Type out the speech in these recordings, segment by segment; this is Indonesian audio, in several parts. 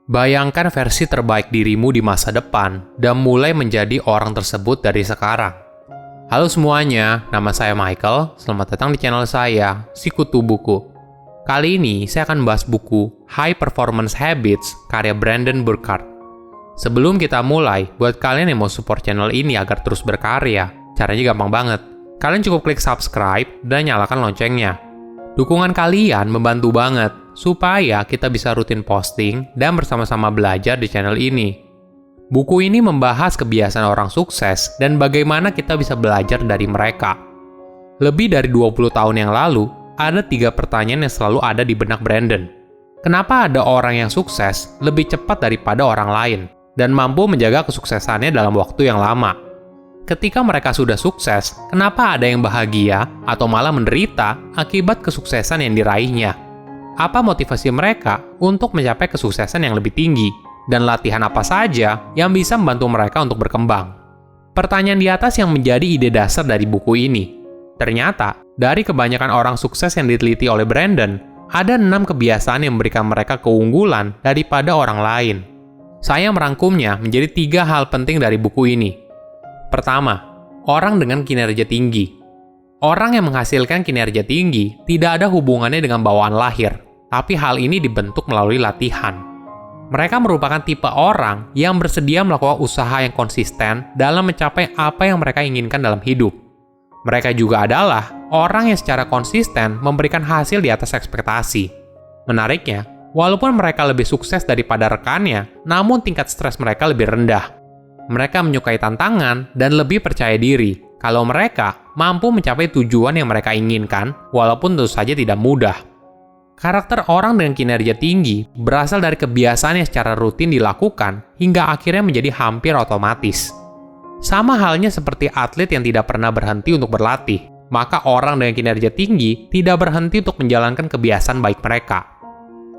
Bayangkan versi terbaik dirimu di masa depan dan mulai menjadi orang tersebut dari sekarang. Halo semuanya, nama saya Michael. Selamat datang di channel saya, Sikutu Buku. Kali ini saya akan membahas buku High Performance Habits karya Brandon Burchard. Sebelum kita mulai, buat kalian yang mau support channel ini agar terus berkarya, caranya gampang banget. Kalian cukup klik subscribe dan nyalakan loncengnya. Dukungan kalian membantu banget supaya kita bisa rutin posting dan bersama-sama belajar di channel ini. Buku ini membahas kebiasaan orang sukses dan bagaimana kita bisa belajar dari mereka. Lebih dari 20 tahun yang lalu, ada 3 pertanyaan yang selalu ada di benak Brandon. Kenapa ada orang yang sukses lebih cepat daripada orang lain dan mampu menjaga kesuksesannya dalam waktu yang lama? Ketika mereka sudah sukses, kenapa ada yang bahagia atau malah menderita akibat kesuksesan yang diraihnya? Apa motivasi mereka untuk mencapai kesuksesan yang lebih tinggi? Dan latihan apa saja yang bisa membantu mereka untuk berkembang? Pertanyaan di atas yang menjadi ide dasar dari buku ini. Ternyata, dari kebanyakan orang sukses yang diteliti oleh Brandon, ada 6 kebiasaan yang memberikan mereka keunggulan daripada orang lain. Saya merangkumnya menjadi 3 hal penting dari buku ini. Pertama, orang dengan kinerja tinggi. Orang yang menghasilkan kinerja tinggi tidak ada hubungannya dengan bawaan lahir, tapi hal ini dibentuk melalui latihan. Mereka merupakan tipe orang yang bersedia melakukan usaha yang konsisten dalam mencapai apa yang mereka inginkan dalam hidup. Mereka juga adalah orang yang secara konsisten memberikan hasil di atas ekspektasi. Menariknya, walaupun mereka lebih sukses daripada rekannya, namun tingkat stres mereka lebih rendah. Mereka menyukai tantangan dan lebih percaya diri kalau mereka mampu mencapai tujuan yang mereka inginkan, walaupun tentu saja tidak mudah. Karakter orang dengan kinerja tinggi berasal dari kebiasaan yang secara rutin dilakukan hingga akhirnya menjadi hampir otomatis. Sama halnya seperti atlet yang tidak pernah berhenti untuk berlatih, maka orang dengan kinerja tinggi tidak berhenti untuk menjalankan kebiasaan baik mereka.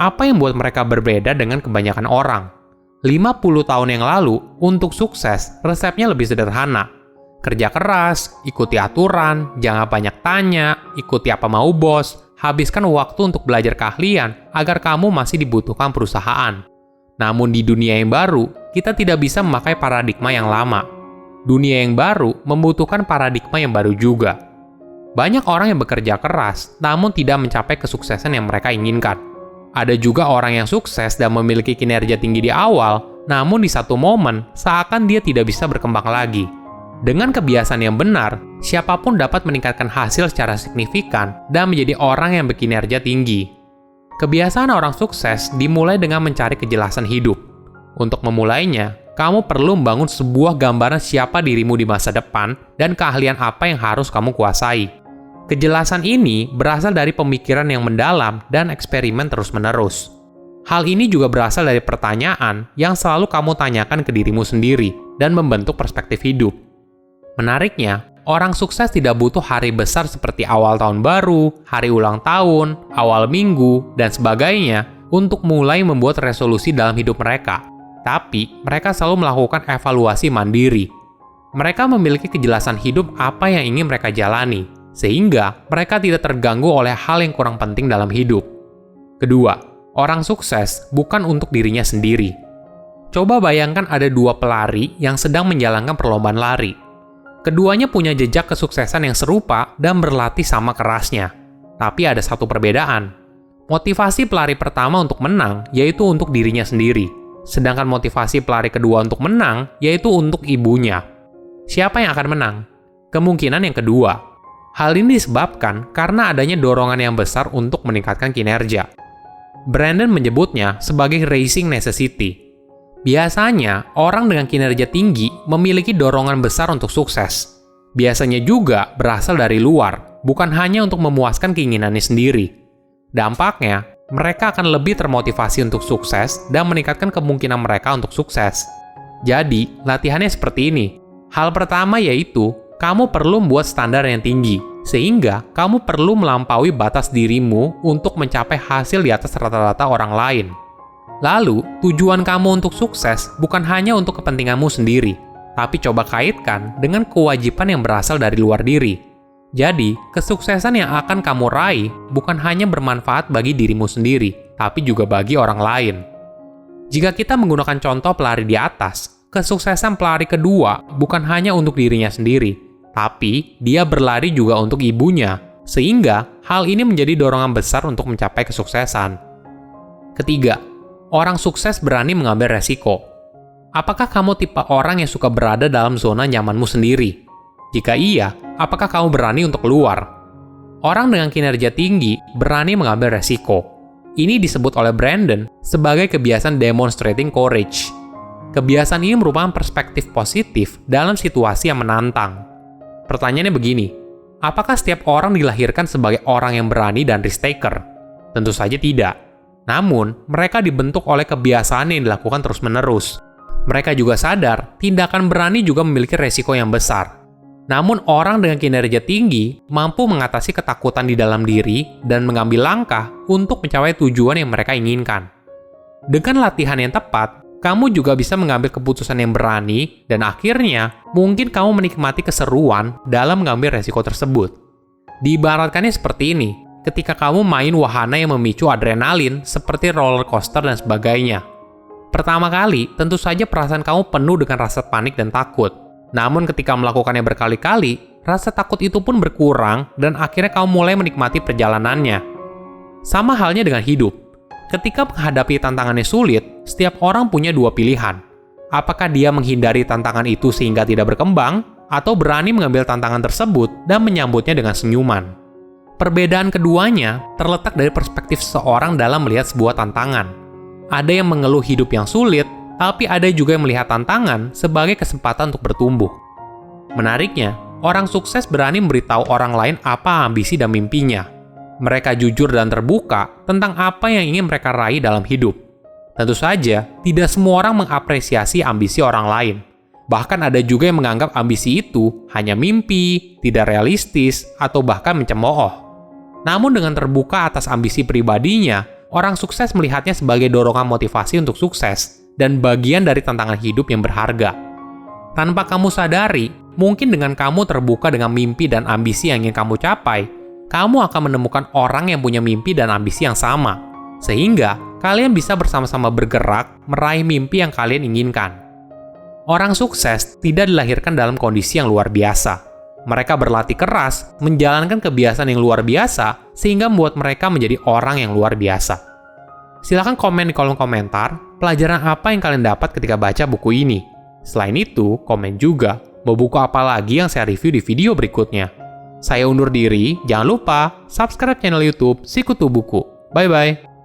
Apa yang membuat mereka berbeda dengan kebanyakan orang? 50 tahun yang lalu, untuk sukses, resepnya lebih sederhana. Kerja keras, ikuti aturan, jangan banyak tanya, ikuti apa mau bos, habiskan waktu untuk belajar keahlian agar kamu masih dibutuhkan perusahaan. Namun di dunia yang baru, kita tidak bisa memakai paradigma yang lama. Dunia yang baru membutuhkan paradigma yang baru juga. Banyak orang yang bekerja keras, namun tidak mencapai kesuksesan yang mereka inginkan. Ada juga orang yang sukses dan memiliki kinerja tinggi di awal, namun di satu momen, seakan dia tidak bisa berkembang lagi. Dengan kebiasaan yang benar, siapapun dapat meningkatkan hasil secara signifikan dan menjadi orang yang berkinerja tinggi. Kebiasaan orang sukses dimulai dengan mencari kejelasan hidup. Untuk memulainya, kamu perlu membangun sebuah gambaran siapa dirimu di masa depan dan keahlian apa yang harus kamu kuasai. Kejelasan ini berasal dari pemikiran yang mendalam dan eksperimen terus-menerus. Hal ini juga berasal dari pertanyaan yang selalu kamu tanyakan ke dirimu sendiri dan membentuk perspektif hidup. Menariknya, orang sukses tidak butuh hari besar seperti awal tahun baru, hari ulang tahun, awal minggu, dan sebagainya untuk mulai membuat resolusi dalam hidup mereka. Tapi, mereka selalu melakukan evaluasi mandiri. Mereka memiliki kejelasan hidup apa yang ingin mereka jalani, sehingga mereka tidak terganggu oleh hal yang kurang penting dalam hidup. Kedua, orang sukses bukan untuk dirinya sendiri. Coba bayangkan ada 2 pelari yang sedang menjalankan perlombaan lari. Keduanya punya jejak kesuksesan yang serupa dan berlatih sama kerasnya. Tapi ada satu perbedaan. Motivasi pelari pertama untuk menang yaitu untuk dirinya sendiri, sedangkan motivasi pelari kedua untuk menang yaitu untuk ibunya. Siapa yang akan menang? Kemungkinan yang kedua. Hal ini disebabkan karena adanya dorongan yang besar untuk meningkatkan kinerja. Brandon menyebutnya sebagai racing necessity. Biasanya, orang dengan kinerja tinggi memiliki dorongan besar untuk sukses. Biasanya juga berasal dari luar, bukan hanya untuk memuaskan keinginannya sendiri. Dampaknya, mereka akan lebih termotivasi untuk sukses dan meningkatkan kemungkinan mereka untuk sukses. Jadi, latihannya seperti ini. Hal pertama yaitu, kamu perlu membuat standar yang tinggi, sehingga kamu perlu melampaui batas dirimu untuk mencapai hasil di atas rata-rata orang lain. Lalu, tujuan kamu untuk sukses bukan hanya untuk kepentinganmu sendiri, tapi coba kaitkan dengan kewajiban yang berasal dari luar diri. Jadi, kesuksesan yang akan kamu raih bukan hanya bermanfaat bagi dirimu sendiri, tapi juga bagi orang lain. Jika kita menggunakan contoh pelari di atas, kesuksesan pelari kedua bukan hanya untuk dirinya sendiri, tapi dia berlari juga untuk ibunya, sehingga hal ini menjadi dorongan besar untuk mencapai kesuksesan. Ketiga, orang sukses berani mengambil resiko. Apakah kamu tipe orang yang suka berada dalam zona nyamanmu sendiri? Jika iya, apakah kamu berani untuk keluar? Orang dengan kinerja tinggi berani mengambil resiko. Ini disebut oleh Brandon sebagai kebiasaan demonstrating courage. Kebiasaan ini merupakan perspektif positif dalam situasi yang menantang. Pertanyaannya begini, apakah setiap orang dilahirkan sebagai orang yang berani dan risk taker? Tentu saja tidak. Namun, mereka dibentuk oleh kebiasaan yang dilakukan terus-menerus. Mereka juga sadar, tindakan berani juga memiliki resiko yang besar. Namun orang dengan kinerja tinggi mampu mengatasi ketakutan di dalam diri dan mengambil langkah untuk mencapai tujuan yang mereka inginkan. Dengan latihan yang tepat, kamu juga bisa mengambil keputusan yang berani dan akhirnya mungkin kamu menikmati keseruan dalam mengambil resiko tersebut. Diibaratkannya seperti ini, ketika kamu main wahana yang memicu adrenalin seperti roller coaster dan sebagainya. Pertama kali, tentu saja perasaan kamu penuh dengan rasa panik dan takut. Namun ketika melakukannya berkali-kali, rasa takut itu pun berkurang dan akhirnya kamu mulai menikmati perjalanannya. Sama halnya dengan hidup. Ketika menghadapi tantangannya sulit, setiap orang punya dua pilihan. Apakah dia menghindari tantangan itu sehingga tidak berkembang, atau berani mengambil tantangan tersebut dan menyambutnya dengan senyuman. Perbedaan keduanya terletak dari perspektif seseorang dalam melihat sebuah tantangan. Ada yang mengeluh hidup yang sulit, tapi ada juga yang melihat tantangan sebagai kesempatan untuk bertumbuh. Menariknya, orang sukses berani memberitahu orang lain apa ambisi dan mimpinya. Mereka jujur dan terbuka tentang apa yang ingin mereka raih dalam hidup. Tentu saja, tidak semua orang mengapresiasi ambisi orang lain. Bahkan ada juga yang menganggap ambisi itu hanya mimpi, tidak realistis, atau bahkan mencemooh. Namun dengan terbuka atas ambisi pribadinya, orang sukses melihatnya sebagai dorongan motivasi untuk sukses dan bagian dari tantangan hidup yang berharga. Tanpa kamu sadari, mungkin dengan kamu terbuka dengan mimpi dan ambisi yang ingin kamu capai, kamu akan menemukan orang yang punya mimpi dan ambisi yang sama, sehingga kalian bisa bersama-sama bergerak meraih mimpi yang kalian inginkan. Orang sukses tidak dilahirkan dalam kondisi yang luar biasa. Mereka berlatih keras, menjalankan kebiasaan yang luar biasa, sehingga membuat mereka menjadi orang yang luar biasa. Silahkan komen di kolom komentar, pelajaran apa yang kalian dapat ketika baca buku ini. Selain itu, komen juga, mau buku apa lagi yang saya review di video berikutnya. Saya undur diri, jangan lupa subscribe channel YouTube Sikutu Buku. Bye-bye!